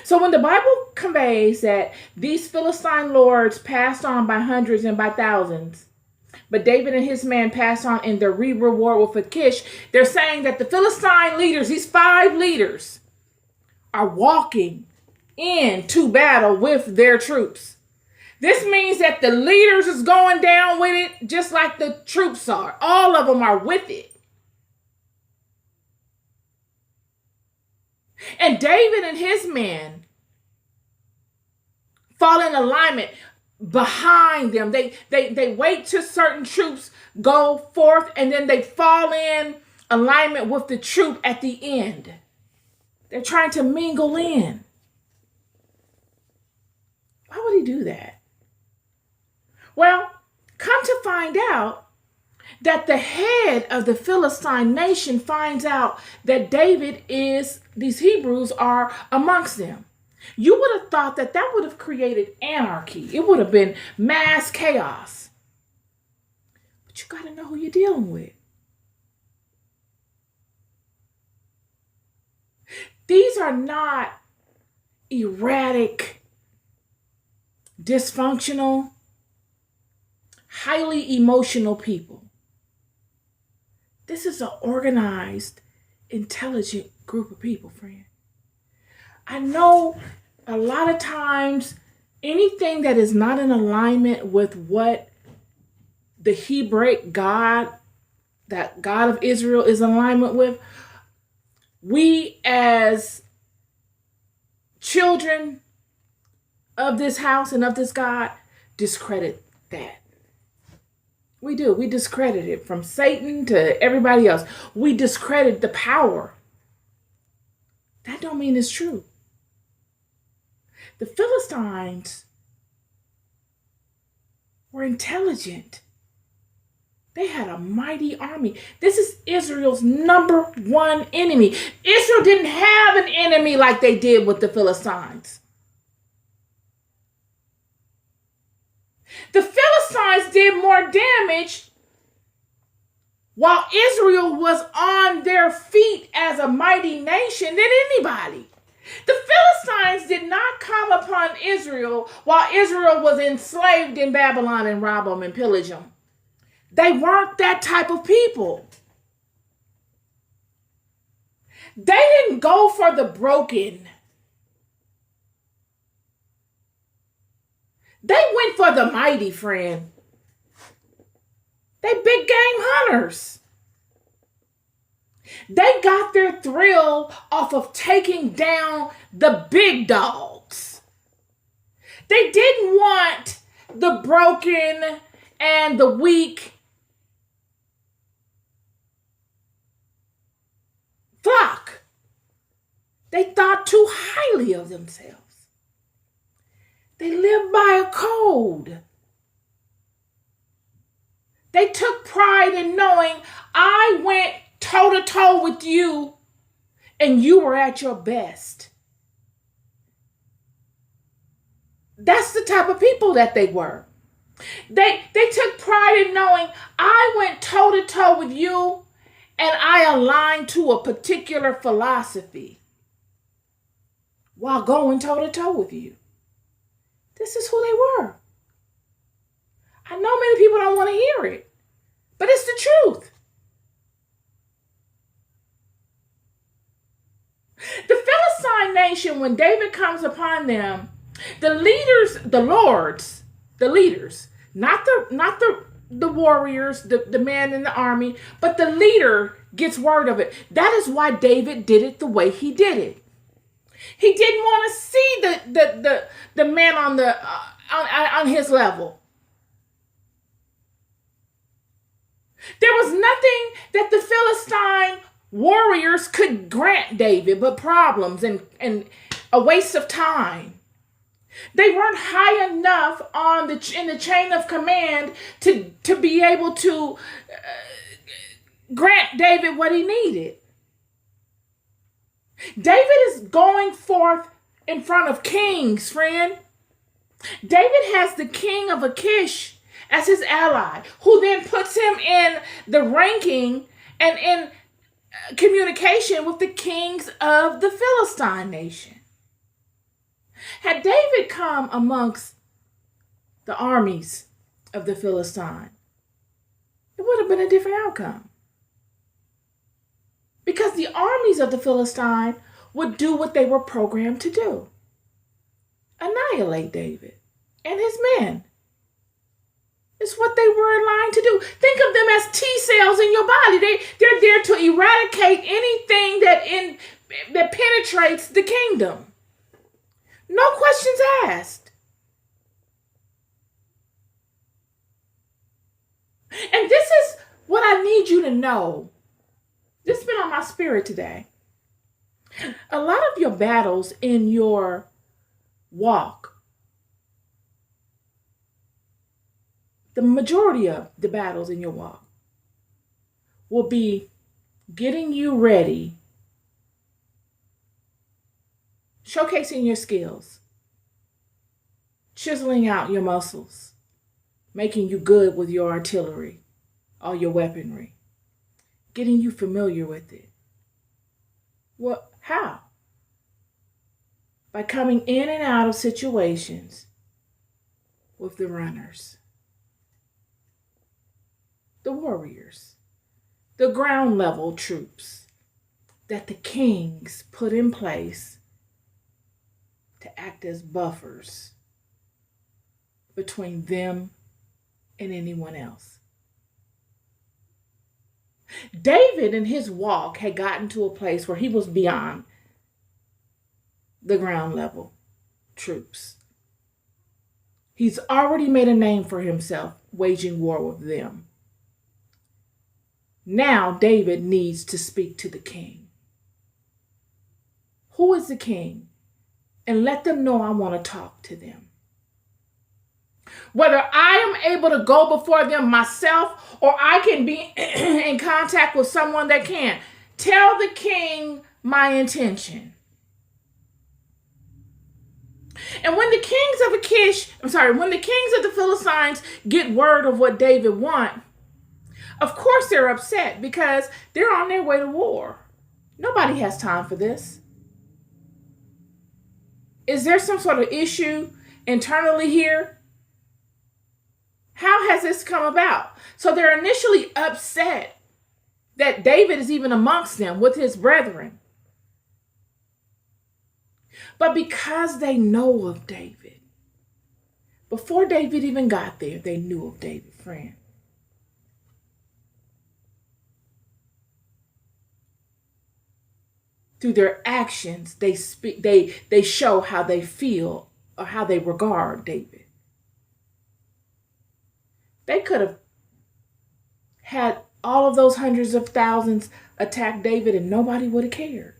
So when the Bible conveys that these Philistine lords passed on by hundreds and by thousands, but David and his men passed on in their reward with Achish, they're saying that the Philistine leaders, these 5 leaders, are walking into battle with their troops. This means that the leaders is going down with it just like the troops are. All of them are with it. And David and his men fall in alignment behind them. They wait till certain troops go forth, and then they fall in alignment with the troop at the end. They're trying to mingle in. Why would he do that? Well, come to find out that the head of the Philistine nation finds out that these Hebrews are amongst them. You would have thought that that would have created anarchy. It would have been mass chaos. But you got to know who you're dealing with. These are not erratic, dysfunctional, highly emotional people. This is an organized, intelligent group of people, friend. I know a lot of times anything that is not in alignment with what the Hebraic God, that God of Israel, is in alignment with, we as children of this house and of this God discredit that. We do. We discredit it, from Satan to everybody else. We discredit the power. That don't mean it's true. The Philistines were intelligent. They had a mighty army. This is Israel's number one enemy. Israel didn't have an enemy like they did with the Philistines. The Philistines did more damage while Israel was on their feet as a mighty nation than anybody. The Philistines did not come upon Israel while Israel was enslaved in Babylon and rob them and pillage them. They weren't that type of people. They didn't go for the broken. They went for the mighty, friend. They big game hunters. They got their thrill off of taking down the big dogs. They didn't want the broken and the weak flock. They thought too highly of themselves. They lived by a code. They took pride in knowing, I went toe to toe with you and you were at your best. That's the type of people that they were. They took pride in knowing, I went toe to toe with you and I aligned to a particular philosophy while going toe to toe with you. This is who they were. I know many people don't want to hear it, but it's the truth. The Philistine nation, when David comes upon them, the leaders, the leaders, not the warriors, the man in the army, but the leader gets word of it. That is why David did it the way he did it. He didn't want to see the man on his level. There was nothing that the Philistine warriors could grant David but problems and a waste of time. They weren't high enough in the chain of command to be able to grant David what he needed. David is going forth in front of kings, friend. David has the king of Achish as his ally, who then puts him in the ranking and in communication with the kings of the Philistine nation. Had David come amongst the armies of the Philistine, it would have been a different outcome. Because the armies of the Philistine would do what they were programmed to do: annihilate David and his men. It's what they were in line to do. Think of them as T cells in your body. They're there to eradicate anything that penetrates the kingdom. No questions asked. And this is what I need you to know. This has been on my spirit today. A lot of your battles in your walk, the majority of the battles in your walk, will be getting you ready, showcasing your skills, chiseling out your muscles, making you good with your artillery, all your weaponry, getting you familiar with it. Well, how? By coming in and out of situations with the runners, the warriors, the ground level troops that the kings put in place to act as buffers between them and anyone else. David in his walk had gotten to a place where he was beyond the ground level troops. He's already made a name for himself waging war with them. Now David needs to speak to the king. Who is the king? And let them know I want to talk to them. Whether I am able to go before them myself or I can be in contact with someone that can. Tell the king my intention. And when the kings of the Philistines get word of what David wants, of course they're upset because they're on their way to war. Nobody has time for this. Is there some sort of issue internally here? How has this come about? So they're initially upset that David is even amongst them with his brethren. But because they know of David, before David even got there, they knew of David, friend. Through their actions, they show how they feel or how they regard David. They could have had all of those hundreds of thousands attack David and nobody would have cared.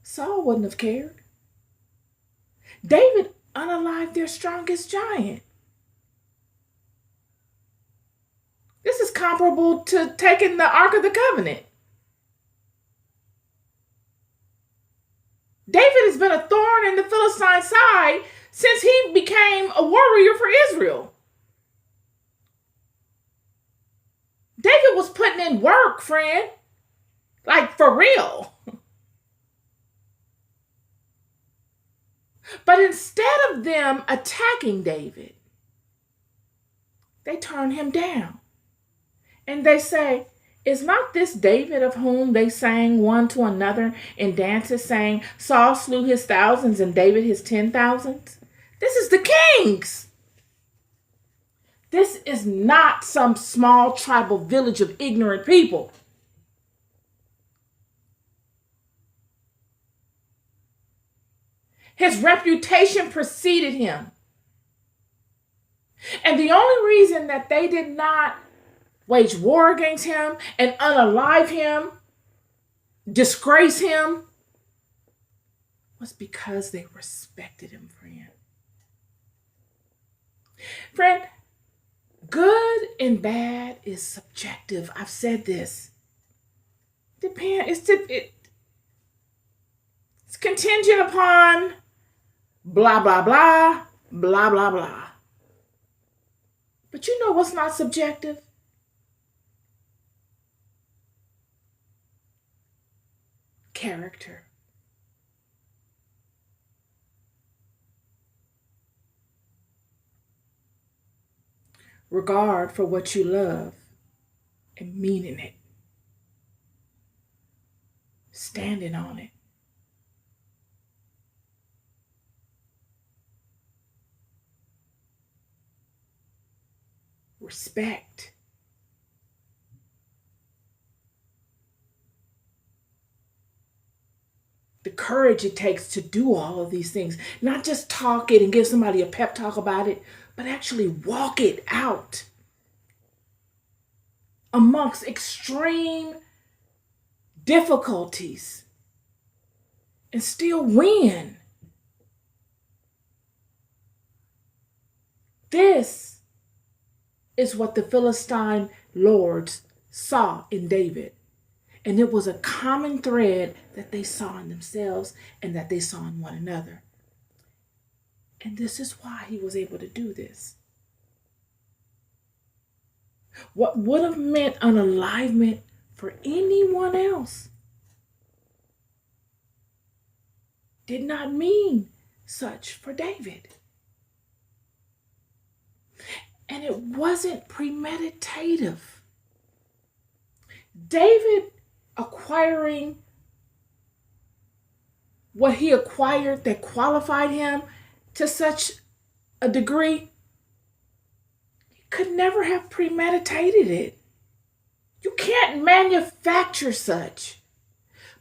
Saul wouldn't have cared. David unalived their strongest giant. This is comparable to taking the Ark of the Covenant. David has been a thorn in the Philistine side since he became a warrior for Israel. David was putting in work, friend. Like, for real. But instead of them attacking David, they turn him down. And they say, is not this David of whom they sang one to another in dances, saying, Saul slew his thousands and David his 10,000s? This is the kings. This is not some small tribal village of ignorant people. His reputation preceded him. And the only reason that they did not wage war against him and unalive him, disgrace him, was because they respected him, friend. Friend, good and bad is subjective. I've said this. It's contingent upon blah, blah, blah, blah, blah, blah. But you know what's not subjective? Character. regard for what you love and meaning it, standing on it. Respect. The courage it takes to do all of these things, not just talk it and give somebody a pep talk about it, but actually walk it out amongst extreme difficulties and still win. This is what the Philistine lords saw in David. And it was a common thread that they saw in themselves and that they saw in one another. And this is why he was able to do this. What would have meant unalivement for anyone else did not mean such for David. And it wasn't premeditative. David acquiring what he acquired that qualified him to such a degree, he could never have premeditated it. You can't manufacture such.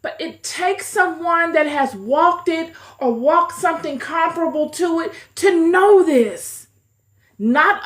But it takes someone that has walked it or walked something comparable to it to know this. Not